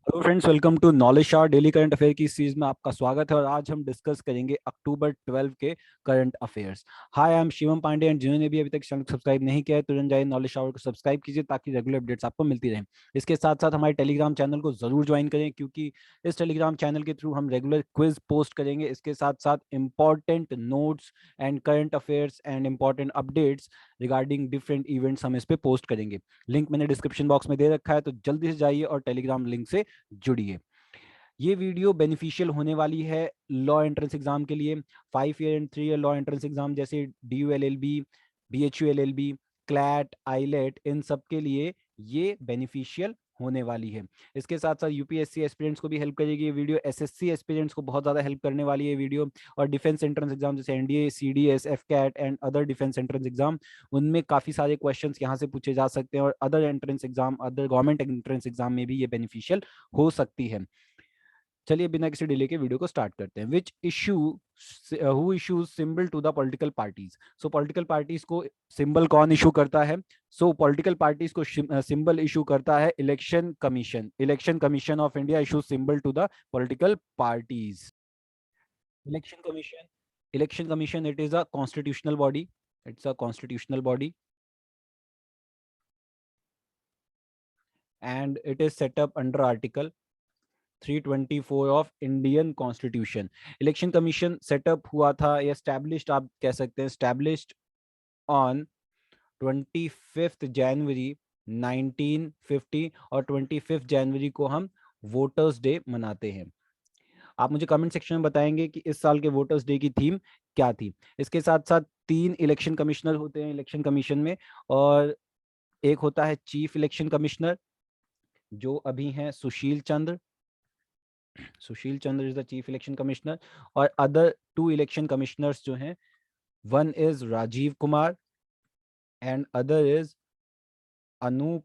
Hello friends, welcome to knowledge शार daily current affair की series में आपका स्वागत है। और आज हम डिस्कस करेंगे अक्टूबर 12 के current affairs. Hi, I am Shivam Pandey and जिन्होंने भी अभी तक चैनल को सब्सक्राइब नहीं किया है तुरंत जाइए नॉलेज शार को सब्सक्राइब कीजिए ताकि रेगुलर अपडेट्स आपको मिलती रहें। इसके साथ साथ हमारे टेलीग्राम चैनल को जरूर ज्वाइन करें क्योंकि इस टेलीग्राम चैनल के थ्रू हम रेगुलर क्विज पोस्ट करेंगे। इसके साथ साथ important notes and current affairs and important updates regarding different events हम इस पे पोस्ट करेंगे। लिंक मैंने डिस्क्रिप्शन बॉक्स में दे रखा है, तो जल्दी से जाइए और टेलीग्राम लिंक से जुड़िए। ये वीडियो बेनिफिशियल होने वाली है लॉ एंट्रेंस एग्जाम के लिए। 5 year and 3 year law entrance exam जैसे DU LLB, BHU LLB, CLAT, AILET, इन सब के लिए ये बेनिफिशियल होने वाली है। इसके साथ साथ यूपीएससी एस्पिरेंट्स को भी हेल्प करेगी ये वीडियो। एसएससी एस्पिरेंट्स को बहुत ज्यादा हेल्प करने वाली है ये वीडियो। और डिफेंस एंट्रेंस एग्जाम जैसे NDA, CDS, AFCAT and other defence entrance exam, उनमें काफी सारे क्वेश्चंस यहाँ से पूछे जा सकते हैं। और other entrance exam, other government entrance exam में भी ये बेनिफिशियल हो सकती है। चलिए बिना किसी डिले के वीडियो को स्टार्ट करते हैं। Which issue who issues symbol to the political parties. So political parties को सिंबल कौन इशू करता है? सो पॉलिटिकल पार्टीज को सिंबल इशू करता है election commission. Election commission of India issue symbol to the political parties. Election commission, election commission, it is a constitutional body. It's a constitutional body and it is set up under article 324 of Indian constitution. Election commission setup हुआ था या established आप कह सकते हैं, established on 25 जनवरी 1950। और 25 जनवरी को हम वोटर्स डे मनाते हैं। आप मुझे कमेंट सेक्शन में बताएंगे कि इस साल के वोटर्स डे की थीम क्या थी। इसके साथ साथ 3 इलेक्शन कमिश्नर होते हैं इलेक्शन कमीशन में। और एक होता है चीफ इलेक्शन कमिश्नर जो अभी हैं Sushil Chandra. Sushil Chandra is the chief election commissioner. और अदर 2 इलेक्शन कमिश्नर्स जो हैं, one is Rajiv Kumar and other is Anup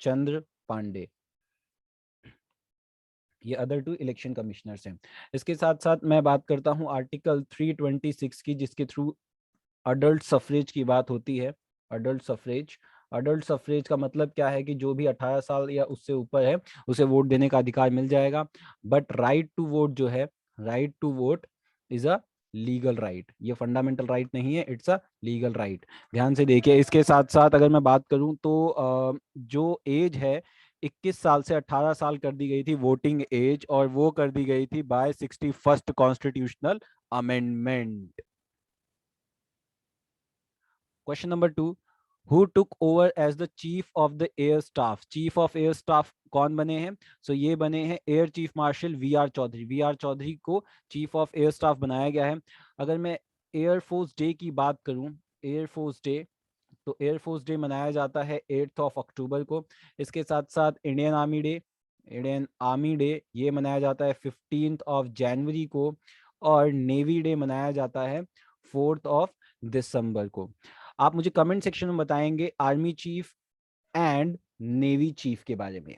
Chandra Pandey. ये अदर 2 इलेक्शन कमिश्नर्स हैं। इसके साथ साथ मैं बात करता हूं आर्टिकल 326 की, जिसके थ्रू अडल्ट सफरेज की बात होती है। अडल्ट सफरेज, अडल्ट सफरेज का मतलब क्या है कि जो भी 18 साल या उससे ऊपर है उसे वोट देने का अधिकार मिल जाएगा। बट राइट टू वोट जो है, right to vote is a legal right. ये फंडामेंटल राइट नहीं है, इट्स अ लीगल राइट। ध्यान से देखिए। इसके साथ साथ अगर मैं बात करूं तो जो एज है 21 साल से 18 साल कर दी गई थी वोटिंग एज, और वो कर दी गई थी by 61st constitutional amendment. Question number 2, who took over as the chief of the air staff. Chief of air staff कौन बने हैं? सो ये बने हैं air chief marshal VR Chaudhari. VR Chaudhari को चीफ ऑफ एयर स्टाफ बनाया गया है। अगर मैं एयरफोर्स डे की बात करूं, एयरफोर्स डे, तो एयरफोर्स डे मनाया जाता है 8 अक्टूबर को। इसके साथ साथ Indian army day, Indian army day ये मनाया जाता है 15 जनवरी को। और नेवी डे मनाया जाता है 4 दिसंबर को। आप मुझे कमेंट सेक्शन में बताएंगे army cheap and navy chief के बारे में।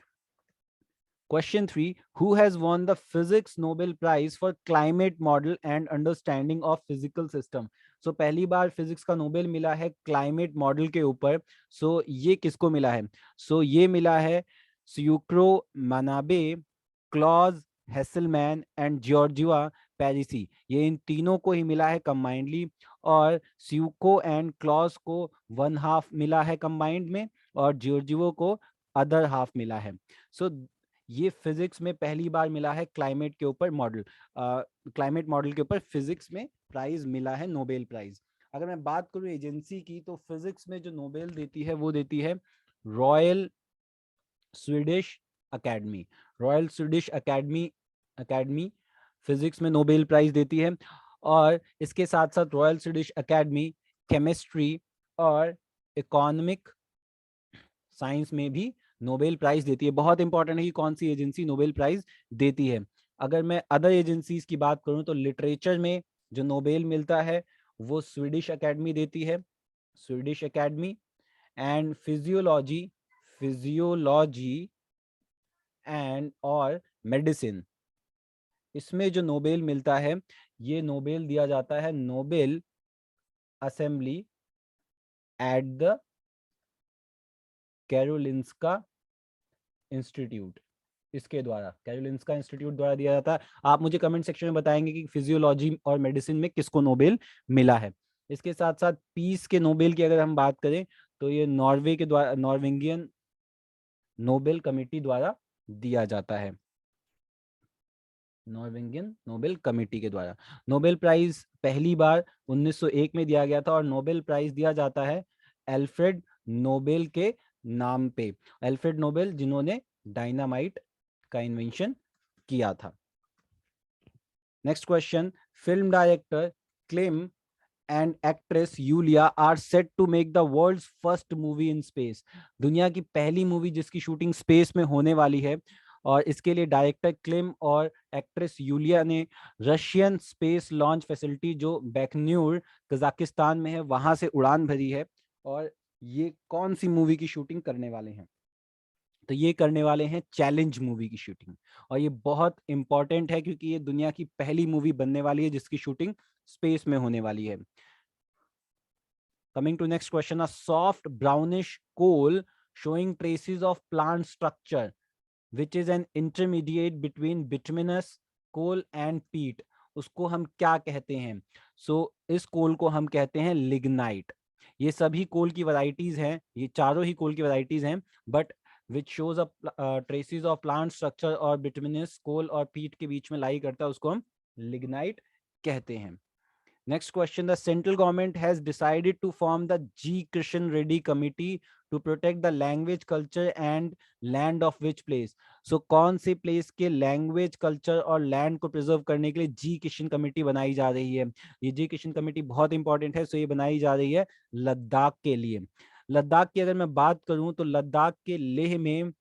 Question 3, who has won the Physics Nobel Prize for Climate Model and Understanding of Physical System? So पहली बार फिजिक्स का नोबेल मिला है क्लाइमेट मॉडल के ऊपर। ये किसको मिला है? ये मिला है स्यूक्रो मनाबे, क्लॉज हेसलमैन एंड जॉर्जिया पेरिसी। ये इन तीनों को ही मिला है कंबाइंडली। और स्यूको एंड क्लॉज को 1/2 मिला है कंबाइंड में, और जॉर्जियो को अदर हाफ मिला है। सो ये फिजिक्स में पहली बार मिला है क्लाइमेट के ऊपर मॉडल, क्लाइमेट मॉडल के ऊपर फिजिक्स में प्राइज मिला है, नोबेल प्राइज। अगर मैं बात करूं एजेंसी की, तो फिजिक्स में जो नोबेल देती है वो देती है royal Swedish academy. Royal Swedish academy, academy physics में नोबेल प्राइज देती है। और इसके साथ साथ रॉयल स्वीडिश अकेडमी केमिस्ट्री और इकोनॉमिक साइंस में भी नोबेल प्राइज देती है। बहुत इंपॉर्टेंट है कि कौन सी एजेंसी नोबेल प्राइज देती है। अगर मैं अदर एजेंसीज की बात करूं तो लिटरेचर में जो नोबेल मिलता है वो स्वीडिश एकेडमी देती है, Swedish academy. And physiology, physiology and और मेडिसिन, इसमें जो नोबेल मिलता है ये नोबेल दिया जाता है Nobel assembly at the Karolinska institute. इसके द्वारा, कैरोलिंस्का इंस्टीट्यूट द्वारा दिया जाता है। आप मुझे कमेंट सेक्शन में बताएंगे कि फिजियोलॉजी और मेडिसिन में किसको नोबेल मिला है। इसके साथ साथ पीस के नोबेल की अगर हम बात करें तो ये नॉर्वे के द्वारा, नॉर्वेगियन नोबेल कमेटी द्वारा दिया जाता है, नॉर्वेगियन नोबेल कमेटी के द्वारा। नोबेल प्राइज पहली बार 1901 में दिया गया था और नोबेल प्राइज दिया जाता है एल्फ्रेड नोबेल के नाम पे। एल्फ्रेड नोबेल जिन्होंने डायनामाइट का इन्वेंशन किया था। Next question, film director Klim and actress Yulia are set to make the world's first movie in space. दुनिया की पहली मूवी जिसकी शूटिंग स्पेस में होने वाली है, और इसके लिए डायरेक्टर क्लेम और एक्ट्रेस यूलिया ने रशियन स्पेस लॉन्च फैसिलिटी जो बैकन्यूर कजाकिस्तान में है वहां से उड़ान भरी है। और ये कौन सी मूवी की शूटिंग करने वाले हैं? तो ये करने वाले हैं चैलेंज मूवी की शूटिंग। और ये बहुत इंपॉर्टेंट है क्योंकि ये दुनिया की पहली मूवी बनने वाली है जिसकी शूटिंग स्पेस में होने वाली है। Coming to next question, a soft brownish coal showing traces of plant structure, which is an intermediate between bituminous coal and peat. उसको हम क्या कहते हैं? इस कोल को हम कहते हैं लिग्नाइट। ये सभी कोल की वैरायटीज हैं, ये चारों ही कोल की वैरायटीज हैं, but which shows a traces of plant structure और बिटुमिनस कोल और पीट के बीच में लाई करता है, उसको हम लिग्नाइट कहते हैं। Next question, the central government has decided to form the G. Krishan Reddy Committee to protect the language, culture and land of which place? So कौन से place के language, culture और land को preserve करने के लिए जी किशन कमेटी बनाई जा रही है? ये जी किशन कमेटी बहुत इंपॉर्टेंट है। ये बनाई जा रही है लद्दाख के लिए। लद्दाख की अगर मैं बात करूं तो लद्दाख के लेह में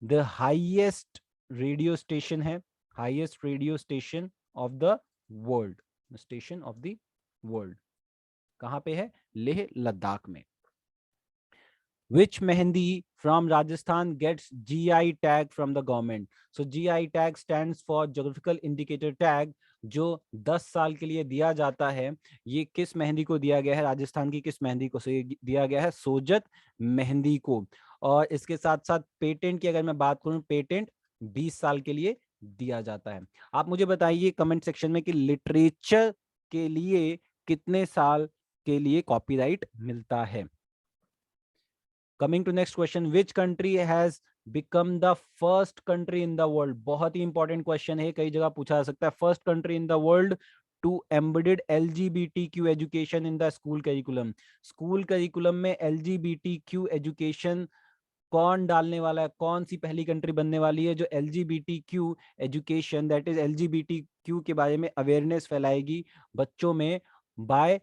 द हाईएस्ट रेडियो स्टेशन है, highest radio station of the world, station of the world कहां पे है? लेह लद्दाख में। Which mehndi from Rajasthan gets GI tag from the government? So GI tag stands for Geographical Indicator Tag, जो 10 साल के लिए दिया जाता है। ये किस मेहंदी को दिया गया है? राजस्थान की किस मेहंदी को से दिया गया है? सोजत मेहंदी को। और इसके साथ साथ पेटेंट की अगर मैं बात करूं, पेटेंट 20 साल के लिए दिया जाता है। आप मुझे बताइए कमेंट सेक्शन में कि लिटरेचर के लिए कितने साल के लिए कॉपीराइट मिलता है? Coming to next question, which country has become the first country in the world? बहुत ही इंपॉर्टेंट क्वेश्चन है, कई जगह पूछा जा सकता है। First country in the world to embedded LGBTQ education in the school curriculum. School curriculum में LGBTQ education कौन डालने वाला है? कौन सी पहली कंट्री बनने वाली है जो LGBTQ education, that is LGBTQ के बारे में अवेयरनेस फैलाएगी बच्चों में by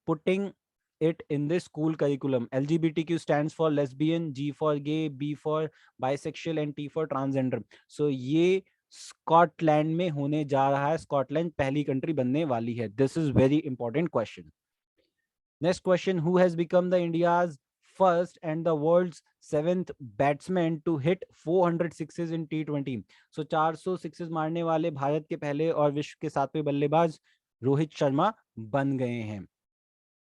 putting it in the school curriculum? LGBTQ stands for lesbian, G for gay, B for bisexual and T for transgender. So ये स्कॉटलैंड में होने जा रहा है। स्कॉटलैंड पहली कंट्री बनने वाली है। This is very important question. Next question, who has become the India's first and the world's 7th batsman to hit 400 sixes in T20? So 400 sixes मारने वाले भारत के पहले और विश्व के 7वें बल्लेबाज रोहित शर्मा बन गए हैं।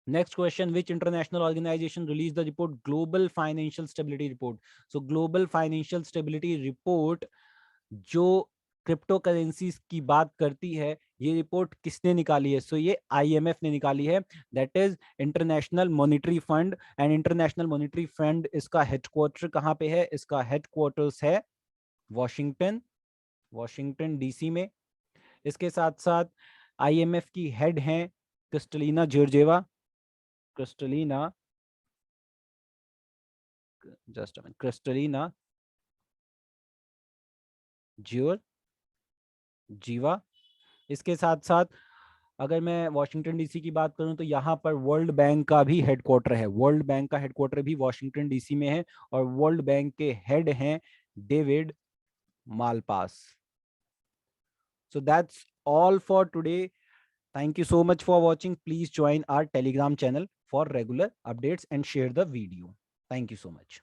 Next question, which international organization released the report Global Financial Stability Report? So Global Financial Stability Report जो क्रिप्टो करेंसीज की बात करती है, ये रिपोर्ट किसने निकाली है? सो ये IMF ने निकाली है, that is international monetary fund. And international monetary fund, इसका हेडक्वार्टर कहाँ पे है? इसका हेडक्वार्टर्स है वॉशिंगटन, वॉशिंगटन DC में। इसके साथ साथ IMF की हेड हैं Kristalina Georgieva, Kristalina, just Kristalina जीवा। इसके साथ साथ अगर मैं वॉशिंगटन DC की बात करूं तो यहाँ पर वर्ल्ड बैंक का भी हेडक्वार्टर है। वर्ल्ड बैंक का हेडक्वार्टर भी वॉशिंगटन DC में है और वर्ल्ड बैंक के हेड हैं David Malpass. So that's all for today. Thank you so much for watching. Please join our Telegram channel for regular updates and share the video. Thank you so much.